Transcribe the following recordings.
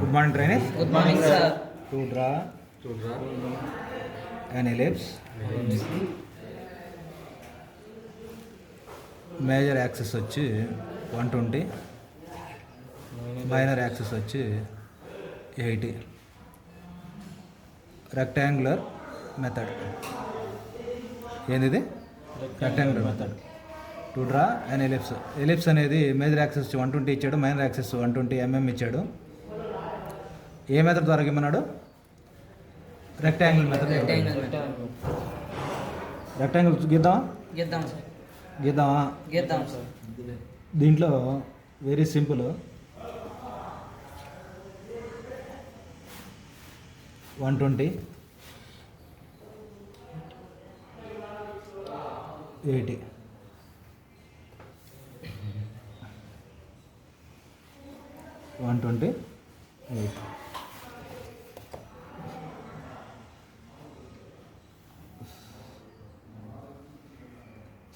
Good morning, trainees. Good morning, sir. To draw an ellipse, major axis వచ్చి 120, minor axis వచ్చి 80. Rectangular method. ఏంది? Rectangular method to draw an ellipse. Ellipse అనేది major axis 120 ఇచ్చాడు, minor axis 120 mm ఇచ్చాడు. ఏ method ద్వారా ఇమ్మన్నాడు? Rectangle method. Rectangle గీద్దామా? దీంట్లో very simple. 120, 80. 120, 80.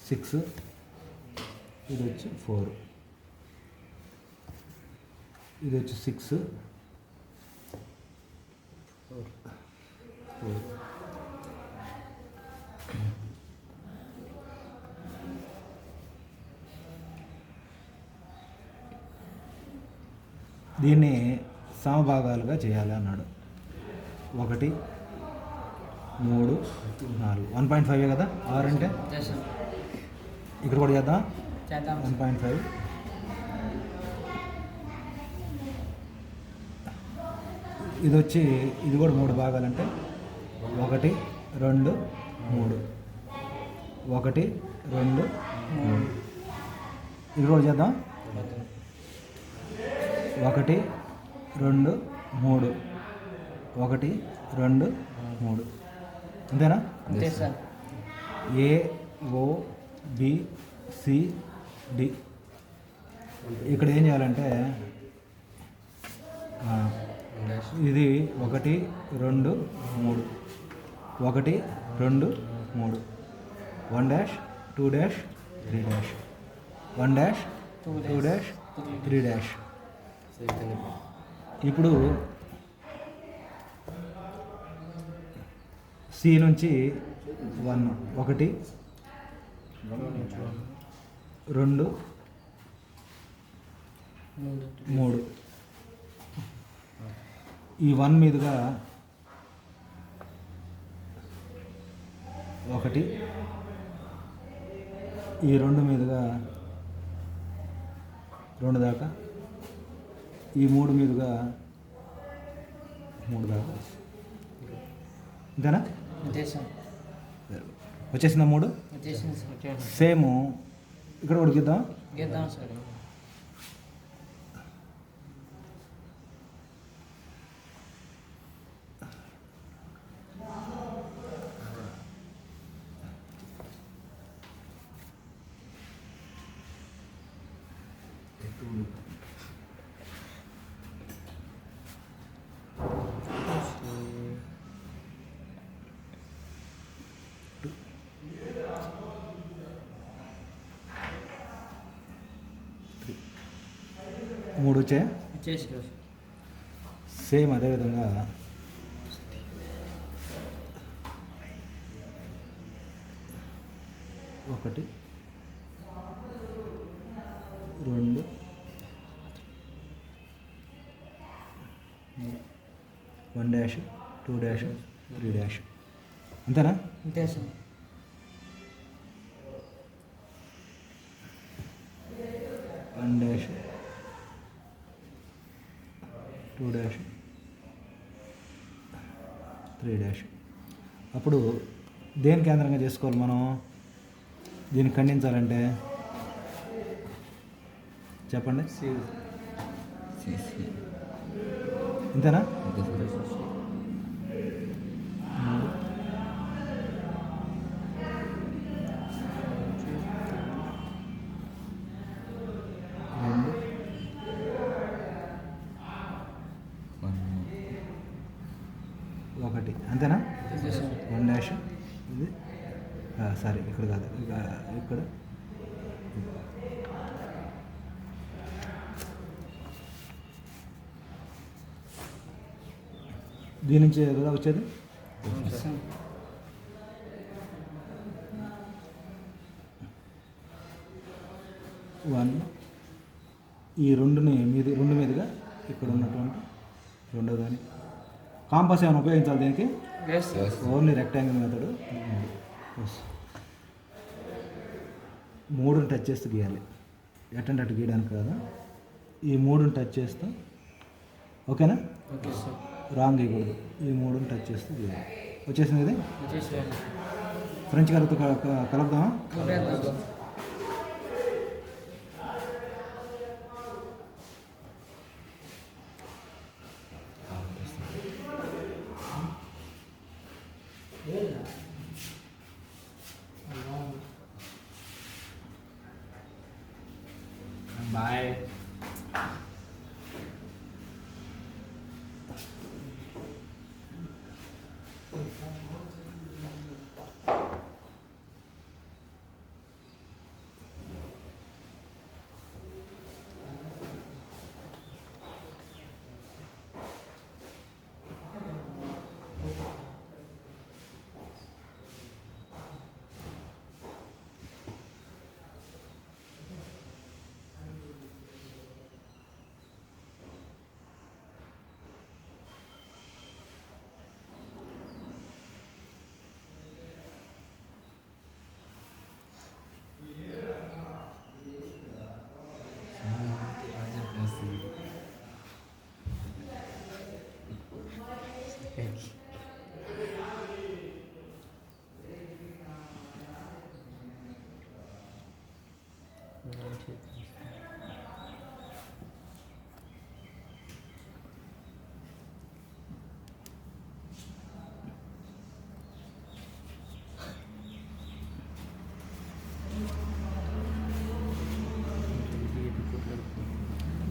Six, ఇది వచ్చి 4, ఇది వచ్చి 6, 4. దీన్ని సమభాగాలుగా చేయాలి అన్నాడు. 1, 3, 4. 1.5 కదా 6 అంటే. ఇక్కడ కూడా చేద్దాం. 1.5. ఇది వచ్చి ఇది కూడా 3 భాగాలంటే 1, 2, 3. 1, 2, 3. ఇది కూడా చేద్దాం. 1, 2, 3. 1, 2, 3. అంతేనా? అంతే సార్. ఏ, ఓ, బి, సి, డి. ఇక్కడ ఏం చేయాలంటే ఇది 1, 2, 3. 1, 2, 3. 1 2 3 1 2 3. ఇప్పుడు సి నుంచి 1, 2, 3. ఈ 1 మీదుగా 1, ఈ 2 మీదుగా 2 దాకా, ఈ 3 మీదుగా 3 దాకా. అంతేనా? వచ్చేసిందా 3? సేమ్ ఇక్కడ కూడా గీద్దాం. సార్. మూడు వచ్చే సేమ్ అదేవిధంగా 1, 2, 1 2 3. అంతేనా? అంతే సార్. 1 2 3. అప్పుడు దేని కేంద్రంగా చేసుకోవాలి మనం? దీన్ని ఖండించాలంటే చెప్పండి. ఇంతేనా? 1 అంతేనా? 1 ఇది సారీ ఇక్కడ కాదు, ఇక్కడ దీని నుంచి కదా వచ్చేది. Yes sir. వన్ ఈ రెండు మీదుగా ఇక్కడ ఉన్నటువంటి రెండో దాన్ని కాంపాస్ ఏమైనా ఉపయోగించాలి దీనికి. Yes sir. Only rectangle method. మూడుని టచ్ చేస్తూ గీయాలి, ఎట్టంటే అటు గీయడానికి కాదు, ఈ మూడుని టచ్ చేస్తూ. ఓకేనా? Okay sir. రాంగ్ గీయకూడదు, ఈ మూడుని టచ్ చేస్తూ గీయాలి. వచ్చేసింది ఇది. వచ్చేసాను. ఫ్రెంచ్ కలర్తో కలుపుదామా? కలిపేద్దాం. బాయ్.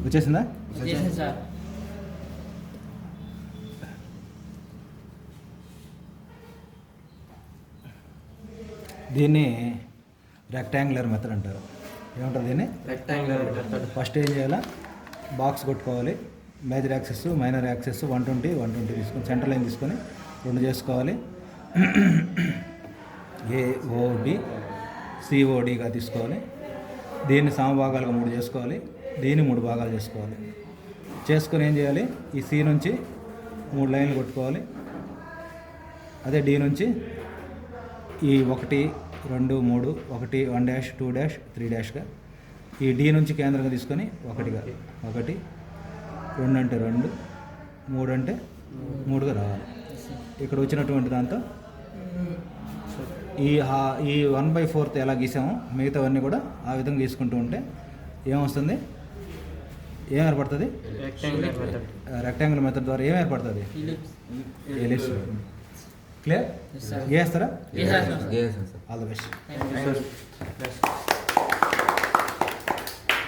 వచ్చేసిందా? వచ్చేసాను సార్. దీన్ని రెక్టాంగులర్ మెథడ్ అంటారు. ఏమంటారు దీన్ని? Rectangular method. ఫస్ట్ ఏం చేయాలా, బాక్స్ కొట్టుకోవాలి. మేజర్ యాక్సెస్ మైనర్ యాక్సెస్ 120 తీసుకొని సెంటర్ లైన్ తీసుకొని రెండు చేసుకోవాలి. ఏఓడి సిఓడిగా తీసుకోవాలి. దీన్ని సమభాగాలుగా 3 చేసుకోవాలి. దీన్ని 3 భాగాలు చేసుకోవాలి. చేసుకొని ఏం చేయాలి, ఈ సి నుంచి 3 లైన్లు కొట్టుకోవాలి. అదే డి నుంచి ఈ 1 2 3 1 1 డాష్ 2 డాష్ 3 డాష్గా ఈ డి నుంచి కేంద్రంగా తీసుకొని 1గా 1 2 అంటే 2 3 అంటే 3గా రావాలి. ఇక్కడ వచ్చినటువంటి దాంతో ఈ 1/4 ఎలా గీసామో మిగతావన్నీ కూడా ఆ విధంగా గీసుకుంటూ ఉంటే ఏమొస్తుంది, ఏం ఏర్పడుతుంది? Rectangular method. రెక్టాంగులర్ మెథడ్ ద్వారా ఏం ఏర్పడుతుంది? ఎలిప్స్. క్లియర్? Yes sir. గీస్తారా? Yes sir. All the best. Thank you sir.